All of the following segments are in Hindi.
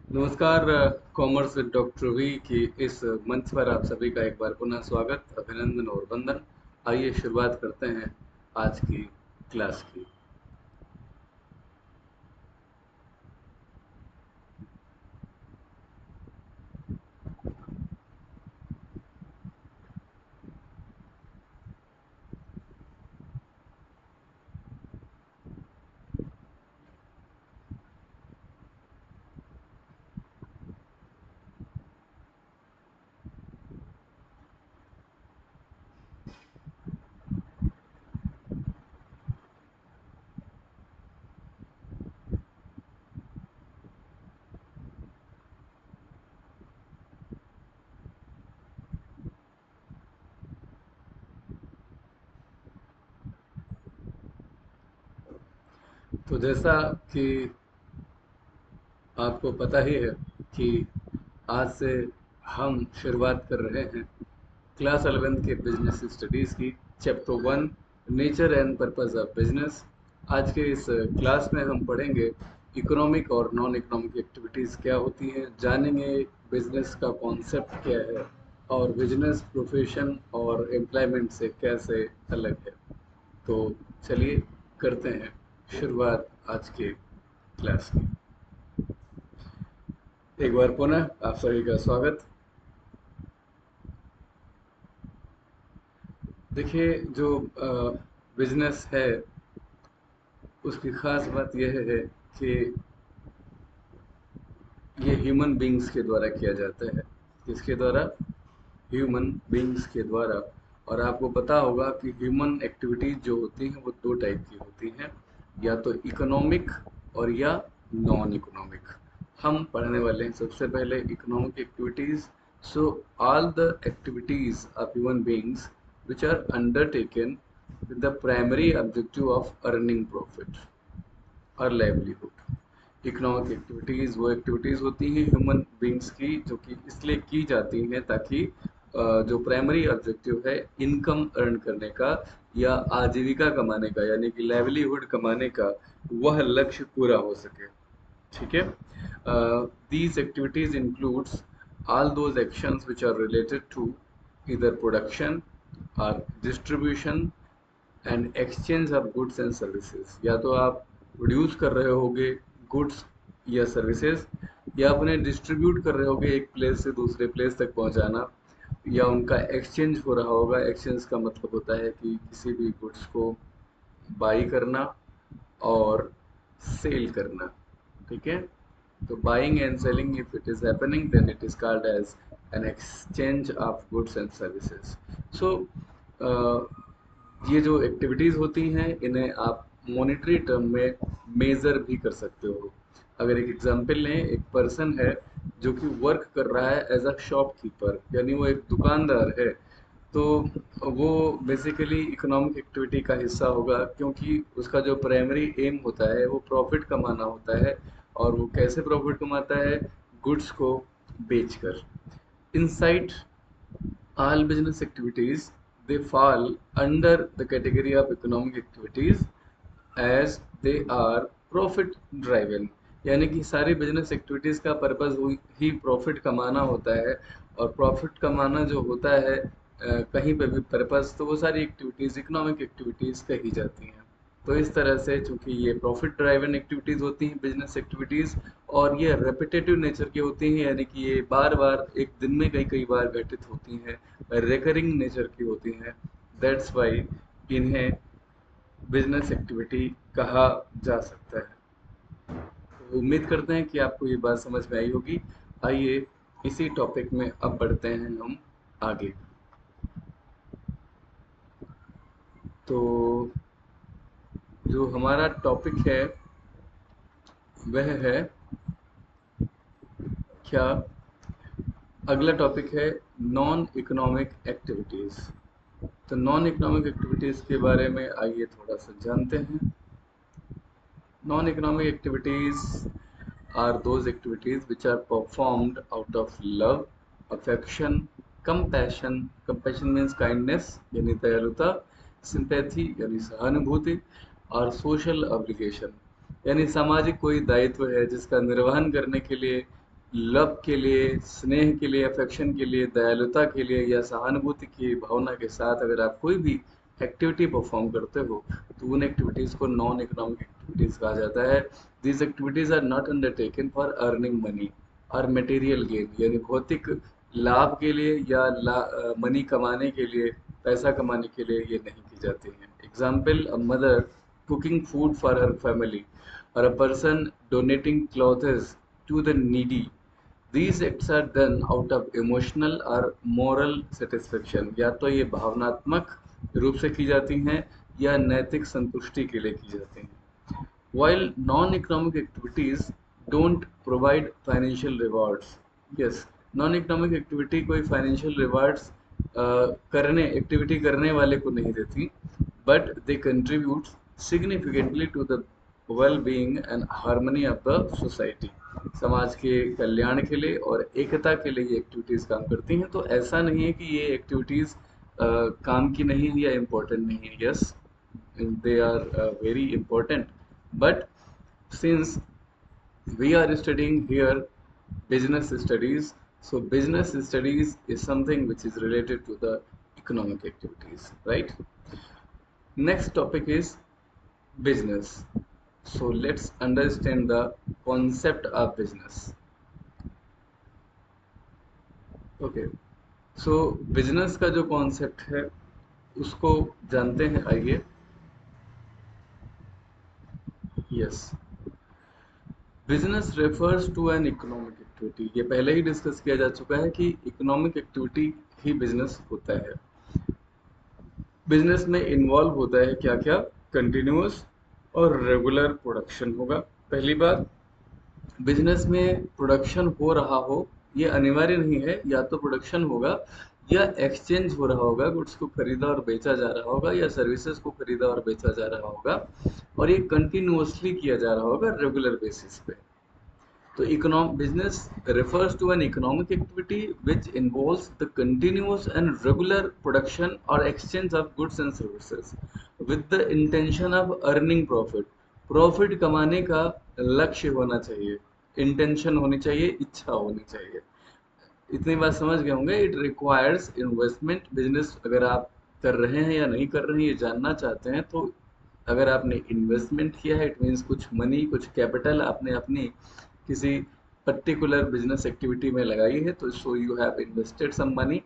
नमस्कार। कॉमर्स विद डॉक्टर वी की इस मंच पर आप सभी का एक बार पुनः स्वागत, अभिनंदन और वंदन। आइए शुरुआत करते हैं आज की क्लास की। तो जैसा कि आपको पता ही है कि आज से हम शुरुआत कर रहे हैं क्लास 11th के बिजनेस स्टडीज़ की, chapter 1 nature and purpose of business. आज के इस क्लास में हम पढ़ेंगे इकोनॉमिक और नॉन इकोनॉमिक एक्टिविटीज़ क्या होती हैं, जानेंगे बिजनेस का कॉन्सेप्ट क्या है और बिजनेस प्रोफेशन और एम्प्लॉयमेंट से कैसे अलग है। तो चलिए करते हैं शुरुआत आज के क्लास की। एक बार पुनः आप सभी का स्वागत। देखिए, जो बिजनेस है उसकी ख़ास बात यह है कि ये ह्यूमन बीइंग्स के द्वारा किया जाता है। किसके द्वारा? ह्यूमन बीइंग्स के द्वारा। और आपको पता होगा कि ह्यूमन एक्टिविटीज़ जो होती हैं वो 2 टाइप की होती हैं, या तो इकोनॉमिक और या नॉन इकोनॉमिक। हम पढ़ने वाले हैं सबसे पहले economic activities. So all the activities of human beings which are undertaken with the primary objective of earning profit और लाइवलीहुड। इकोनॉमिक एक्टिविटीज़ वो एक्टिविटीज़ होती हैं ह्यूमन बींग्स की जो कि इसलिए की जाती हैं ताकि जो प्राइमरी ऑब्जेक्टिव है इनकम अर्न करने का या आजीविका कमाने का यानी कि लाइवलीहुड कमाने का, वह लक्ष्य पूरा हो सके। ठीक है। These activities includes all those actions which are related to either production or distribution and exchange of goods and services. या तो आप प्रोड्यूस कर रहे होगे गुड्स या सर्विसेज, या अपने डिस्ट्रीब्यूट कर रहे होगे एक प्लेस से दूसरे प्लेस तक पहुंचाना, या उनका एक्सचेंज हो रहा होगा। एक्सचेंज का मतलब होता है कि किसी भी गुड्स को बाई करना और सेल करना। ठीक है। तो buying and selling if it is happening then it is called as an exchange of goods and services. So ये जो एक्टिविटीज़ होती हैं इन्हें आप मॉनेटरी टर्म में मेज़र भी कर सकते हो। अगर एक एग्जांपल लें, एक पर्सन है जो कि वर्क कर रहा है एज अ शॉपकीपर, यानी वो एक दुकानदार है, तो वो बेसिकली इकोनॉमिक एक्टिविटी का हिस्सा होगा, क्योंकि उसका जो प्राइमरी एम होता है वो प्रॉफिट कमाना होता है। और वो कैसे प्रॉफिट कमाता है? गुड्स को बेचकर। Inside all business activities, they fall under the category of economic activities as they are profit driven। यानी कि सारी बिजनेस एक्टिविटीज का पर्पस ही प्रॉफिट कमाना होता है। और प्रॉफिट कमाना जो होता है कहीं पे भी पर्पस, तो वो सारी एक्टिविटीज इकोनॉमिक एक्टिविटीज कही जाती हैं। तो इस तरह से चूंकि ये प्रॉफिट ड्राइवन एक्टिविटीज होती हैं बिजनेस एक्टिविटीज, और ये रेपिटेटिव नेचर की होती हैं, यानी कि ये बार बार एक दिन में कई कई बार घटित होती हैं, रिकरिंग नेचर की होती हैं, दैट्स वाई इन्हें बिजनेस एक्टिविटी कहा जा सकता है। तो उम्मीद करते हैं कि आपको ये बात समझ में आई होगी। आइए इसी टॉपिक में अब बढ़ते हैं हम आगे। तो जो हमारा टॉपिक है वह है क्या? अगला टॉपिक है नॉन इकोनॉमिक एक्टिविटीज़। तो नॉन इकोनॉमिक एक्टिविटीज़ के बारे में आइए थोड़ा सा जानते हैं। Non economic activities are those activities which are performed out of love, affection, compassion. Compassion means kindness यानी दयालुता, sympathy यानी सहानुभूति, और social obligation यानी सामाजिक कोई दायित्व है जिसका निर्वहन करने के लिए लव के लिए, स्नेह के लिए, अफेक्शन के लिए, दयालुता के लिए या सहानुभूति की भावना के साथ अगर आप कोई भी एक्टिविटी परफॉर्म करते हो तो उन एक्टिविटीज को नॉन इकोनॉमिक एक्टिविटीज कहा जाता है। These activities are not undertaken for earning money और मटेरियल गेन, यानी भौतिक लाभ के लिए या मनी कमाने के लिए, पैसा कमाने के लिए ये नहीं की जाती हैं। Example, a mother cooking food for her family or a person donating clothes to the needy. These acts are done out of emotional or moral satisfaction. या तो ये भावनात्मक रूप से की जाती हैं या नैतिक संतुष्टि के लिए की जाती हैं। While non-economic activities don't provide financial rewards. Yes, non-economic activity कोई financial rewards करने एक्टिविटी करने वाले को नहीं देती, but they contribute significantly to the well-being and harmony of the society. समाज के कल्याण के लिए और एकता के लिए ये एक्टिविटीज काम करती हैं। तो ऐसा नहीं है कि ये एक्टिविटीज काम की नहीं है या इम्पोर्टेंट नहीं है। Yes, they are very important, but since we are studying here business studies, so business studies is something which is related to the economic activities, right? Next topic is business. So let's understand the concept of business. Okay, so business का जो concept है उसको जानते हैं, आइए। Yes, business refers to an economic activity, ये पहले ही डिस्कस किया जा चुका है कि इकोनॉमिक एक्टिविटी ही बिजनेस होता है। बिजनेस में इन्वॉल्व होता है क्या क्या, कंटिन्यूअस और रेगुलर प्रोडक्शन होगा। पहली बात, बिजनेस में प्रोडक्शन हो रहा हो ये अनिवार्य नहीं है, या तो प्रोडक्शन होगा या एक्सचेंज हो रहा होगा, गुड्स को खरीदा और बेचा जा रहा होगा या सर्विसेज को खरीदा और बेचा जा रहा होगा, और ये कंटिन्यूअसली किया जा रहा होगा रेगुलर बेसिस पे। So economic business refers to an economic activity which involves the continuous and regular production or exchange of goods and services with the intention of earning profit. Profit कमाने का लक्ष्य होना चाहिए, इंटेंशन होनी चाहिए, इच्छा होनी चाहिए। इतनी बात समझ गए होंगे। It requires investment. बिजनेस अगर आप कर रहे हैं या नहीं कर रहे हैं ये जानना चाहते हैं तो अगर आपने इन्वेस्टमेंट किया है, इट मीन्स कुछ मनी, कुछ कैपिटल आपने अपनी किसी पर्टिकुलर बिजनेस एक्टिविटी में लगाई है, तो so you have invested some money.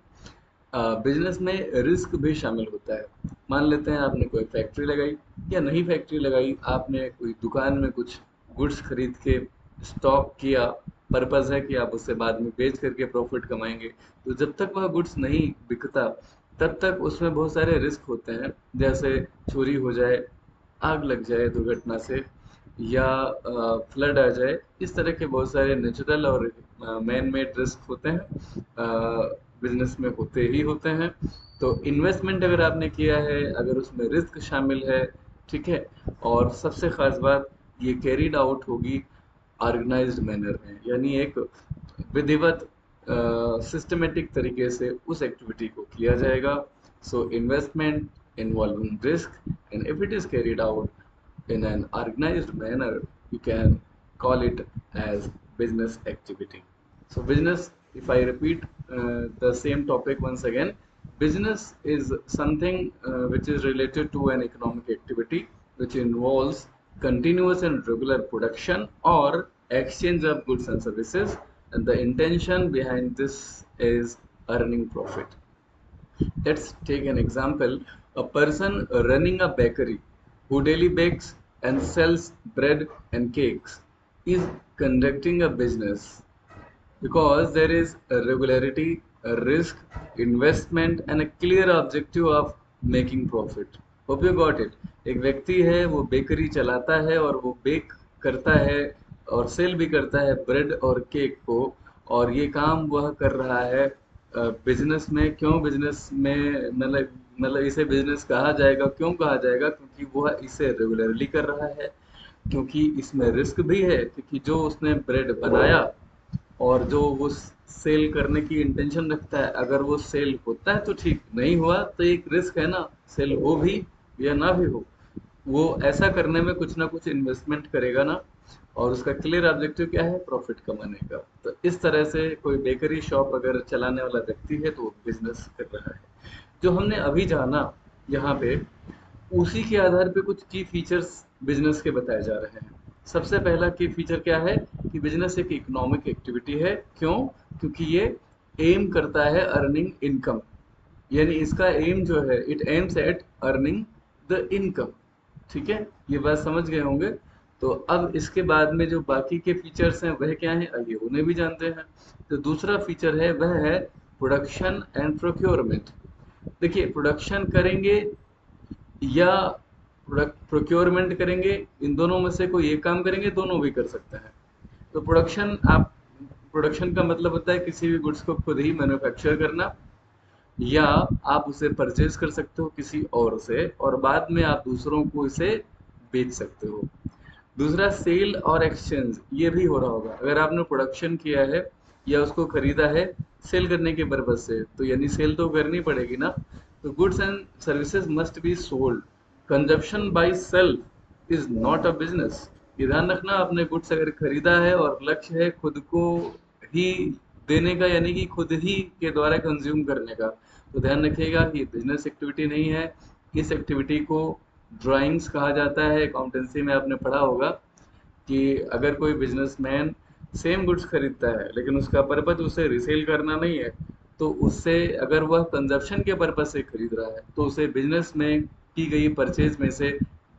Business में रिस्क भी शामिल होता है। मान लेते हैं आपने कोई फैक्ट्री लगाई या नहीं फैक्ट्री लगाई, आपने कोई दुकान में कुछ गुड्स खरीद के स्टॉक किया, पर्पज़ है कि आप उससे बाद में बेच करके प्रॉफिट कमाएंगे। तो जब तक वह गुड्स नहीं बिकता तब तक उसमें बहुत सारे रिस्क होते हैं, जैसे चोरी हो जाए, आग लग जाए दुर्घटना से, या फ्लड आ जाए। इस तरह के बहुत सारे नेचुरल और मैन मेड रिस्क होते हैं, बिजनेस में होते ही होते हैं। तो इन्वेस्टमेंट अगर आपने किया है, अगर उसमें रिस्क शामिल है, ठीक है, और सबसे खास बात ये कैरिड आउट होगी ऑर्गेनाइज्ड मैनर में, यानी एक विधिवत सिस्टमेटिक तरीके से उस एक्टिविटी को किया जाएगा। So investment involving risk, and if it is carried out in an organized manner, you can call it as business activity. So business, if I repeat the same topic once again, business is something which is related to an economic activity which involves continuous and regular production or exchange of goods and services, and the intention behind this is earning profit. Let's take an example. A person running a bakery who daily bakes and sells bread and cakes is conducting a business because there is a regularity, a risk, investment and a clear objective of making profit. Hope you got it. एक व्यक्ति है वो बेकरी चलाता है और वो बेक करता है और सेल भी करता है ब्रेड और केक को, और ये काम वह कर रहा है बिजनेस में। क्यों बिजनेस में, मतलब इसे बिजनेस कहा जाएगा, क्यों कहा जाएगा, क्योंकि वह इसे रेगुलरली कर रहा है, क्योंकि इसमें रिस्क भी है, क्योंकि जो उसने ब्रेड बनाया और जो वो सेल करने की इंटेंशन रखता है, अगर वो सेल होता है तो ठीक, नहीं हुआ तो एक रिस्क है ना, सेल हो भी या ना भी हो, वो ऐसा करने में कुछ ना कुछ इन्वेस्टमेंट करेगा ना। और उसका क्लियर ऑब्जेक्टिव क्या है, प्रॉफिट कमाने का। तो इस तरह से कोई बेकरी शॉप अगर चलाने वाला व्यक्ति है तो वो बिजनेस कर रहा है। जो हमने अभी जाना यहाँ पे, उसी के आधार पे कुछ की फीचर्स बिजनेस के बताए जा रहे हैं। सबसे पहला की फीचर क्या है कि बिजनेस एक इकोनॉमिक एक्टिविटी है। क्यों? क्योंकि ये एम करता है अर्निंग इनकम, यानी इसका एम जो है, it aims at earning the income. ठीक है, ये बात समझ गए होंगे। तो अब इसके बाद में जो बाकी के फीचर्स हैं वह क्या हैं, आइए उन्हें भी जानते हैं। तो दूसरा फीचर है वह है प्रोडक्शन एंड प्रोक्योरमेंट। देखिए, प्रोडक्शन करेंगे या प्रोक्योरमेंट करेंगे, इन दोनों में से कोई एक काम करेंगे, दोनों भी कर सकते हैं। तो प्रोडक्शन का मतलब होता है किसी भी गुड्स को खुद ही मैन्युफैक्चर करना, या आप उसे परचेज कर सकते हो किसी और से और बाद में आप दूसरों को इसे बेच सकते हो। दूसरा सेल और एक्सचेंज, ये भी हो रहा होगा। अगर आपने प्रोडक्शन किया है या उसको खरीदा है सेल करने के पर्पज से, तो यानी सेल तो करनी पड़ेगी ना। तो goods and services must be sold. Consumption by self is not a business. ये ध्यान रखना, आपने गुड्स अगर खरीदा है और लक्ष्य है खुद को ही देने का, यानी कि खुद ही के द्वारा कंज्यूम करने का, तो ध्यान रखिएगा कि बिजनेस एक्टिविटी नहीं है। इस एक्टिविटी को ड्राइंग्स कहा जाता है। अकाउंटेंसी में आपने पढ़ा होगा कि अगर कोई बिजनेसमैन सेम गुड्स खरीदता है लेकिन उसका पर्पज उसे रिसेल करना नहीं है, तो उससे, अगर वह कंजप्शन के पर्पज से खरीद रहा है, तो उसे बिजनेस में की गई परचेज में से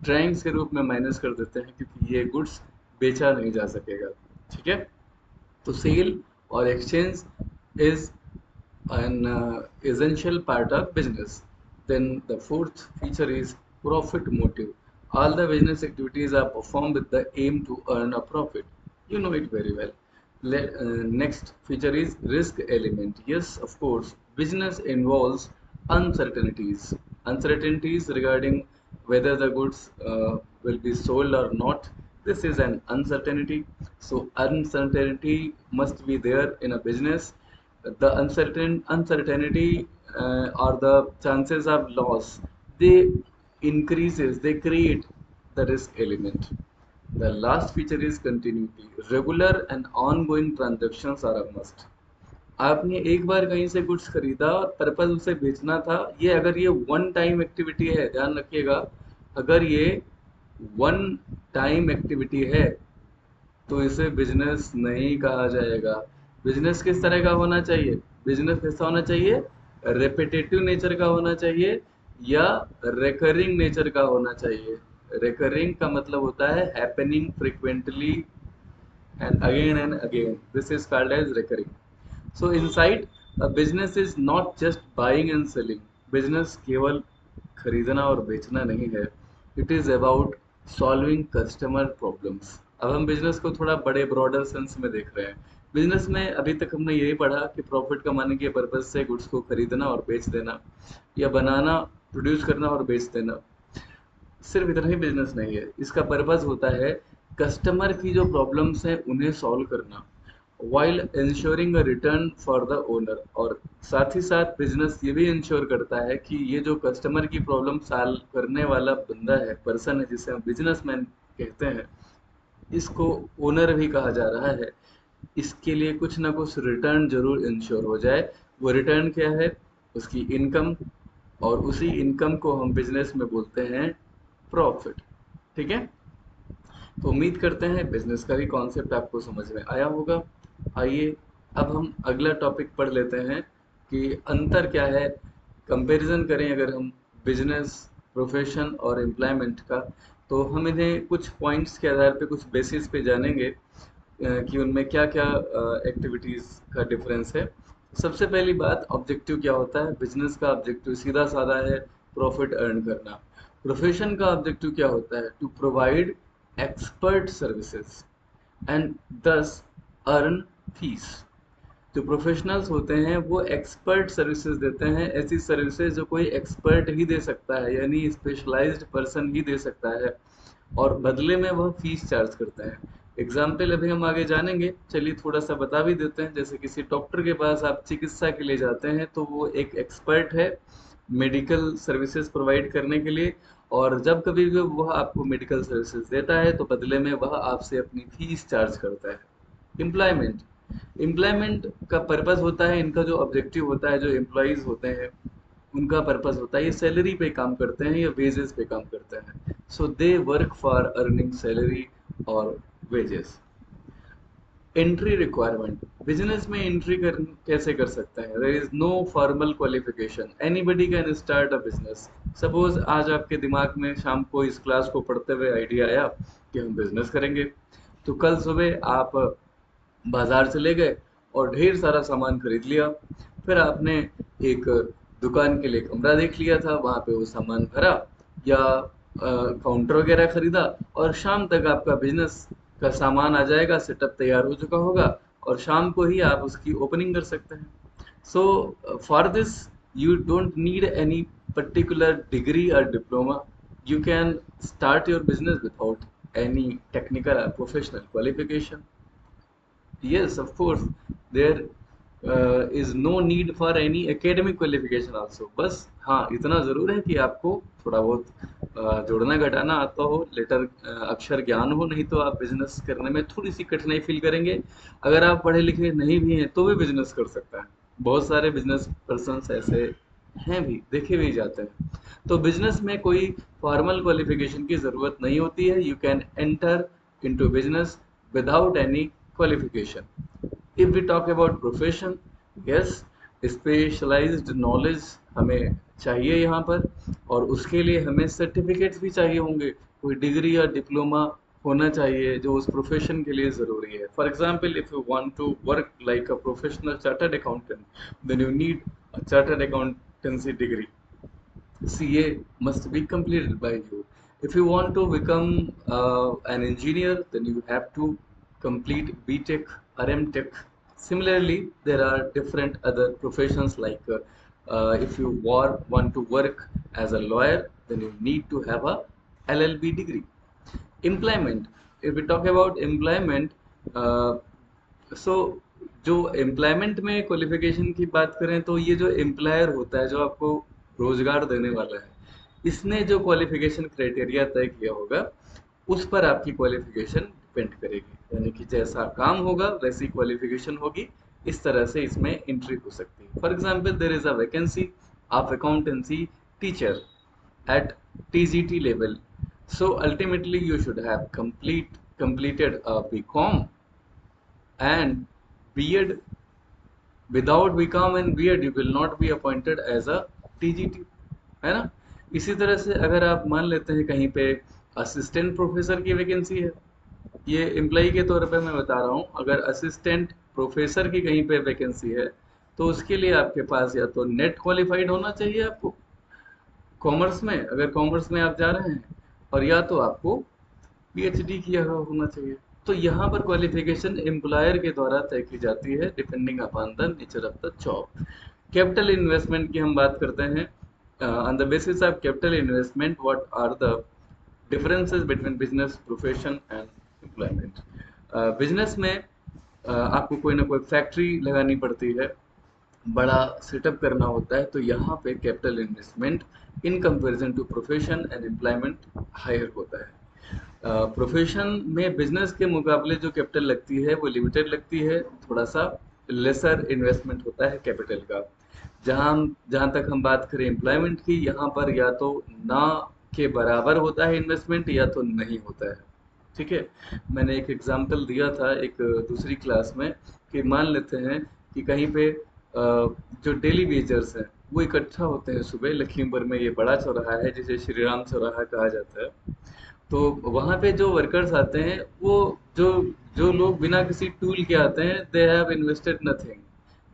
ड्राइंग्स के रूप में माइनस कर देते हैं, क्योंकि ये गुड्स बेचा नहीं जा सकेगा। ठीक है, तो सेल और exchange is an essential part of business. Then the fourth feature is profit motive. All the business activities are performed with the aim to earn a profit. You know it very well. Next feature is risk element. Yes, of course, business involves uncertainties. Uncertainties regarding whether the goods will be sold or not. This is an uncertainty. So uncertainty must be there in a business. The uncertainty or the chances of loss, they increases, they create the risk element. The last feature is continuity. Regular and ongoing transactions are a must. आपने एक बार कहीं से गुड्स खरीदा और पर्पज उसे बेचना था, ये अगर ये वन टाइम एक्टिविटी है, ध्यान रखिएगा, अगर ये वन टाइम एक्टिविटी है तो इसे बिजनेस नहीं कहा जाएगा। बिजनेस किस तरह का होना चाहिए? बिजनेस कैसा होना चाहिए? रेपिटेटिव नेचर का होना चाहिए या रेकरिंग नेचर का होना चाहिए। रेकरिंग का मतलब होता है happening frequently and again. This is called as recurring. So inside a business is not just buying and selling. Business केवल खरीदना और बेचना नहीं है. It is about solving customer problems. अब हम बिजनेस को थोड़ा बड़े ब्रॉडर सेंस में देख रहे हैं। बिजनेस में अभी तक हमने यही पढ़ा कि प्रॉफिट कमाने के पर्पज से गुड्स को खरीदना और बेच देना, या बनाना, प्रोड्यूस करना और बेच देना। सिर्फ इतना ही बिजनेस नहीं है, इसका पर्पज होता है कस्टमर की जो प्रॉब्लम्स हैं उन्हें सॉल्व करना, while ensuring a return for the owner. और साथ ही साथ बिजनेस ये भी इंश्योर करता है कि ये जो कस्टमर की प्रॉब्लम सॉल्व करने वाला बंदा है, पर्सन है, जिसे हम बिजनेसमैन कहते हैं, इसको ओनर भी कहा जा रहा है, इसके लिए कुछ ना कुछ रिटर्न जरूर इंश्योर हो जाए। वो रिटर्न क्या है? उसकी इनकम, और उसी इनकम को हम बिजनेस में बोलते हैं प्रॉफिट। ठीक है, तो उम्मीद करते हैं बिजनेस का भी कॉन्सेप्ट आपको समझ में आया होगा। आइए अब हम अगला टॉपिक पढ़ लेते हैं कि अंतर क्या है, कंपैरिजन करें अगर हम बिजनेस, प्रोफेशन और एम्प्लॉयमेंट का, तो हम इन्हें कुछ पॉइंट्स के आधार पे, कुछ बेसिस पे जानेंगे कि उनमें क्या क्या एक्टिविटीज़ का डिफरेंस है। सबसे पहली बात, ऑब्जेक्टिव क्या होता है? बिजनेस का ऑब्जेक्टिव सीधा साधा है, प्रॉफिट अर्न करना। प्रोफेशन का ऑब्जेक्टिव क्या होता है? To provide expert services and thus earn fees. जो प्रोफेशनल्स होते हैं वो एक्सपर्ट सर्विसेज देते हैं, ऐसी सर्विसेज जो कोई एक्सपर्ट ही दे सकता है, यानी स्पेशलाइज्ड पर्सन ही दे सकता है, और बदले में वह फीस चार्ज करते हैं। एग्जाम्पल अभी हम आगे जानेंगे, चलिए थोड़ा सा बता भी देते हैं। जैसे किसी डॉक्टर के पास आप चिकित्सा के लिए जाते हैं तो वो एक एक्सपर्ट है मेडिकल सर्विसेज प्रोवाइड करने के लिए, और जब कभी भी वह आपको मेडिकल सर्विसेज देता है तो बदले में वह आपसे अपनी फीस चार्ज करता है। एम्प्लॉयमेंट, एम्प्लॉयमेंट का पर्पस होता है, इनका जो ऑब्जेक्टिव होता है, जो एम्प्लॉयज होते हैं उनका पर्पस होता है ये सैलरी पे काम करते हैं या वेजेस पे काम करते हैं। So they work for earning salary और वेजेस। एंट्री रिक्वायरमेंट, बिजनेस में एंट्री कर कैसे कर सकते हैं? There is no formal qualification, anybody can start a business. Suppose आज आपके दिमाग में शाम को इस क्लास को पढ़ते हुए आइडिया आया कि हम बिजनेस करेंगे, तो कल सुबह आप बाजार चले गए और ढेर सारा सामान खरीद लिया। फिर आपने एक दुकान के लिए कमरा देख लिया था, वहां पे वो सामान भरा या काउंटर वगैरह खरीदा, और शाम तक आपका बिजनेस का सामान आ जाएगा, सेटअप तैयार हो चुका होगा और शाम को ही आप उसकी ओपनिंग कर सकते हैं। So for this you don't need any particular degree or diploma. You can start your business without any technical or professional qualification. Yes, of course, there is no need for any academic qualification also. बस हाँ इतना ज़रूर है कि आपको थोड़ा बहुत जोड़ना घटाना आता हो, लेटर अक्षर ज्ञान हो, नहीं तो आप बिजनेस करने में थोड़ी सी कठिनाई फील करेंगे। अगर आप पढ़े लिखे नहीं भी हैं तो भी बिजनेस कर सकता है। बहुत सारे बिजनेस पर्सन्स ऐसे हैं भी, देखे भी जाते हैं। तो बिजनेस में कोई फॉर्मल क्वालिफिकेशन की ज़रूरत नहीं होती है। You can enter into business without any qualification. If we talk about profession, yes, specialized knowledge हमें चाहिए यहाँ पर, और उसके लिए हमें सर्टिफिकेट्स भी चाहिए होंगे, कोई डिग्री या डिप्लोमा होना चाहिए जो उस प्रोफेशन के लिए ज़रूरी है। For example, if you want to work like a professional chartered accountant, then you need a chartered accountancy degree. CA must be completed by you. If you want to become an engineer, then you have to complete BTech or MTech. Similarly, there are different other professions like if you want to work as a lawyer, then you need to have a LLB degree. Employment, if we talk about employment, सो जो एम्प्लॉयमेंट में क्वालिफिकेशन की बात करें तो ये जो एम्प्लॉयर होता है जो आपको रोजगार देने वाला है, इसने जो क्वालिफिकेशन क्राइटेरिया तय किया होगा उस पर आपकी क्वालिफिकेशन डिपेंड करेगी। यानी कि जैसा काम होगा वैसी क्वालिफिकेशन होगी, इस तरह से इसमें एंट्री हो सकती है। For example, there is a vacancy of accountancy teacher at TGT level. So ultimately you should have completed a BCom and B.Ed. Without BCom and B.Ed you will not be appointed as a TGT, है ना? इसी तरह से अगर आप मान लेते हैं कहीं पे असिस्टेंट प्रोफेसर की वैकेंसी है, ये एम्प्लॉई के तौर पे मैं बता रहा हूँ, अगर असिस्टेंट प्रोफेसर की कहीं पे वैकेंसी है तो उसके लिए आपके पास या तो नेट क्वालिफाइड होना चाहिए आपको कॉमर्स में, अगर कॉमर्स में आप जा रहे हैं, और या तो आपको पीएचडी किया हुआ होना चाहिए। तो यहाँ पर क्वालिफिकेशन एम्प्लॉयर के द्वारा तय की जाती है depending upon the nature of the job. Capital investment की हम बात करते हैं। On the basis of capital investment what are the differences between business profession and employment. Business में आपको कोई ना कोई फैक्ट्री लगानी पड़ती है, बड़ा सेटअप करना होता है, तो यहाँ पे capital investment in comparison to profession and employment higher होता है। प्रोफेशन में बिजनेस के मुकाबले जो कैपिटल लगती है वो लिमिटेड लगती है, थोड़ा सा लेसर इन्वेस्टमेंट होता है कैपिटल का। जहाँ तक हम बात करें एम्प्लॉयमेंट की, यहाँ पर या तो ना के बराबर होता है इन्वेस्टमेंट या तो नहीं होता है। ठीक है, मैंने एक एग्जांपल दिया था एक दूसरी क्लास में कि मान लेते हैं कि कहीं पे जो डेली वेजर्स हैं वो इकट्ठा होते हैं सुबह। लखीमपुर में ये बड़ा चौराहा है जिसे श्री राम चौराहा कहा जाता है। तो वहाँ पे जो वर्कर्स आते हैं वो जो जो लोग बिना किसी टूल के आते हैं, they have invested nothing,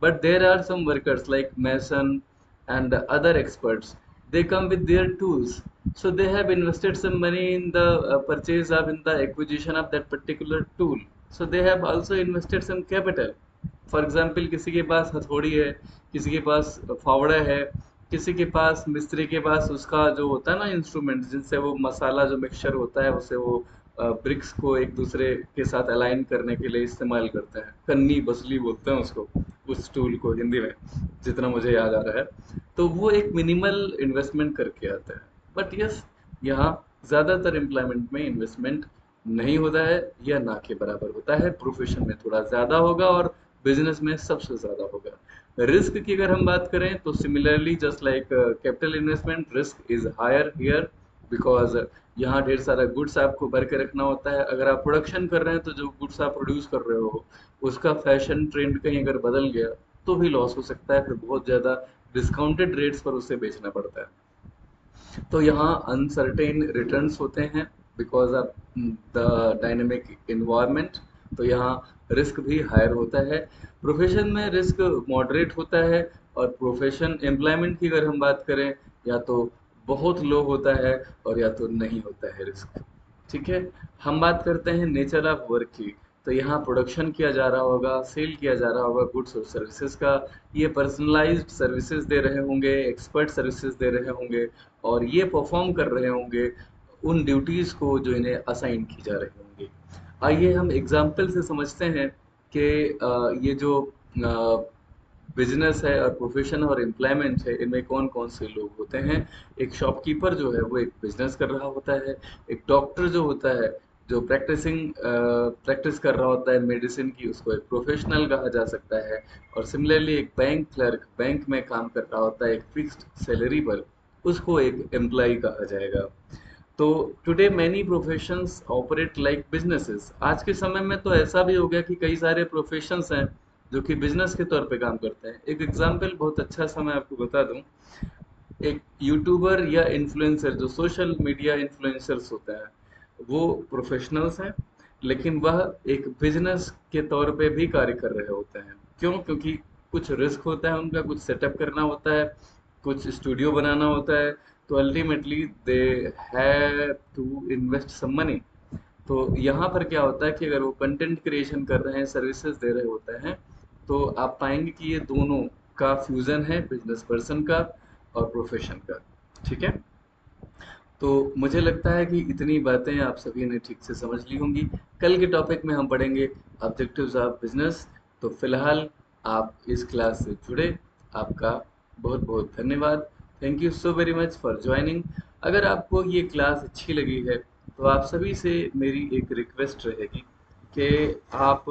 but there are some workers like mason and other experts, they come with their tools, so they have invested some money in the purchase of in the acquisition of that particular tool, so they have also invested some capital. For example, किसी के पास हथौड़ी है, किसी के पास फावड़ा है, किसी के पास मिस्त्री के पास उसका जो होता है ना इंस्ट्रूमेंट जिनसे वो मसाला जो मिक्सचर होता है उसे वो ब्रिक्स को एक दूसरे के साथ अलाइन करने के लिए इस्तेमाल करते हैं, कन्नी बसली बोलते हैं उसको, उस टूल को हिंदी में, जितना मुझे याद आ रहा है। तो वो एक मिनिमल इन्वेस्टमेंट करके आता है। बट यस, यहाँ ज़्यादातर एम्प्लॉयमेंट में इन्वेस्टमेंट नहीं होता है या ना के बराबर होता है। प्रोफेशन में थोड़ा ज़्यादा होगा और बिजनेस में सबसे ज़्यादा होगा। रिस्क की अगर हम बात करें तो similarly just like capital investment, risk is higher here because यहाँ ढेर सारा गुड्स आपको भर के रखना होता है। अगर आप प्रोडक्शन कर रहे हैं तो जो गुड्स आप प्रोड्यूस कर रहे हो उसका फैशन ट्रेंड कहीं अगर बदल गया तो भी लॉस हो सकता है, फिर बहुत ज़्यादा डिस्काउंटेड रेट्स पर उसे बेचना पड़ता है। तो यहाँ अनसर्टेन रिटर्न्स होते हैं because of the dynamic environment. तो यहाँ रिस्क भी हायर होता है। प्रोफेशन में रिस्क मॉडरेट होता है और प्रोफेशन एम्प्लॉयमेंट की अगर हम बात करें या तो बहुत लो होता है और या तो नहीं होता है रिस्क। ठीक है, हम बात करते हैं नेचर ऑफ वर्क की। तो यहाँ प्रोडक्शन किया जा रहा होगा, सेल किया जा रहा होगा गुड्स और सर्विसेज का। ये पर्सनलाइज्ड सर्विसेज दे रहे होंगे, एक्सपर्ट सर्विसेज दे रहे होंगे और ये परफॉर्म कर रहे होंगे उन ड्यूटीज़ को जो इन्हें असाइन की जा रही होंगी। आइए हम एग्जाम्पल से समझते हैं कि ये जो बिजनेस है और प्रोफेशन और एम्प्लॉयमेंट है इनमें कौन कौन से लोग होते हैं। एक शॉपकीपर जो है वो एक बिजनेस कर रहा होता है। एक डॉक्टर जो होता है जो प्रैक्टिस कर रहा होता है मेडिसिन की, उसको एक प्रोफेशनल कहा जा सकता है। और सिमिलरली एक बैंक क्लर्क बैंक में काम कर रहा होता है एक फिक्स्ड सैलरी पर, उसको एक एम्प्लॉय कहा जाएगा। तो today many professions operate like businesses. आज के समय में तो ऐसा भी हो गया कि कई सारे प्रोफेशंस हैं जो कि बिजनेस के तौर पे काम करते हैं। एक एग्जांपल बहुत अच्छा सा मैं आपको बता दूं। एक यूट्यूबर या इन्फ्लुएंसर जो सोशल मीडिया इन्फ्लुएंसर्स होते हैं वो प्रोफेशनल्स हैं, लेकिन वह एक बिजनेस के तौर पे भी कार्य कर रहे होते हैं। क्यों? क्योंकि कुछ रिस्क होता है उनका, कुछ सेटअप करना होता है, कुछ स्टूडियो बनाना होता है। तो ultimately they have to invest some money. तो यहाँ पर क्या होता है कि अगर वो कंटेंट क्रिएशन कर रहे हैं, सर्विसेज दे रहे होते हैं, तो आप पाएंगे कि ये दोनों का फ्यूजन है, बिजनेस पर्सन का और प्रोफेशन का। ठीक है, तो मुझे लगता है कि इतनी बातें आप सभी ने ठीक से समझ ली होंगी। कल के टॉपिक में हम पढ़ेंगे ऑब्जेक्टिव्स ऑफ बिजनेस। तो फिलहाल आप इस क्लास से जुड़े, आपका बहुत बहुत धन्यवाद। Thank you so very much for joining. अगर आपको ये क्लास अच्छी लगी है तो आप सभी से मेरी एक रिक्वेस्ट रहेगी कि आप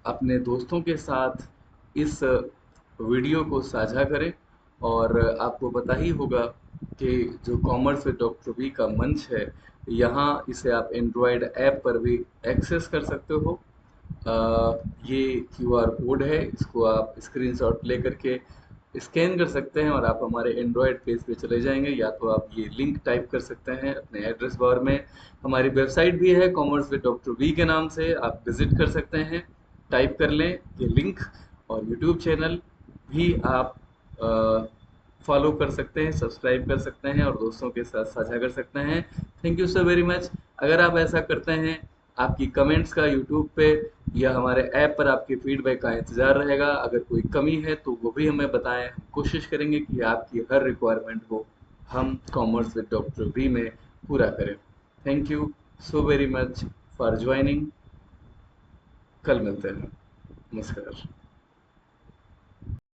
अपने दोस्तों के साथ इस वीडियो को साझा करें। और आपको पता ही होगा कि जो कॉमर्स विद डॉक्टर वी का मंच है, यहाँ इसे आप एंड्रॉयड ऐप पर भी एक्सेस कर सकते हो। ये क्यूआर कोड है, इसको आप स्क्रीनशॉट लेकर के स्कैन कर सकते हैं और आप हमारे एंड्रॉयड पेज पे चले जाएंगे, या तो आप ये लिंक टाइप कर सकते हैं अपने एड्रेस बार में। हमारी वेबसाइट भी है कॉमर्स विद डॉक्टर वी के नाम से, आप विजिट कर सकते हैं, टाइप कर लें ये लिंक। और यूट्यूब चैनल भी आप फॉलो कर सकते हैं, सब्सक्राइब कर सकते हैं और दोस्तों के साथ साझा कर सकते हैं। Thank you so very much. अगर आप ऐसा करते हैं, आपकी कमेंट्स का यूट्यूब पे या हमारे ऐप पर आपके फीडबैक का इंतज़ार रहेगा। अगर कोई कमी है तो वो भी हमें बताएं, हम कोशिश करेंगे कि आपकी हर रिक्वायरमेंट को हम कॉमर्स विद डॉक्टर वी में पूरा करें। Thank you so very much for joining. कल मिलते हैं। नमस्कार।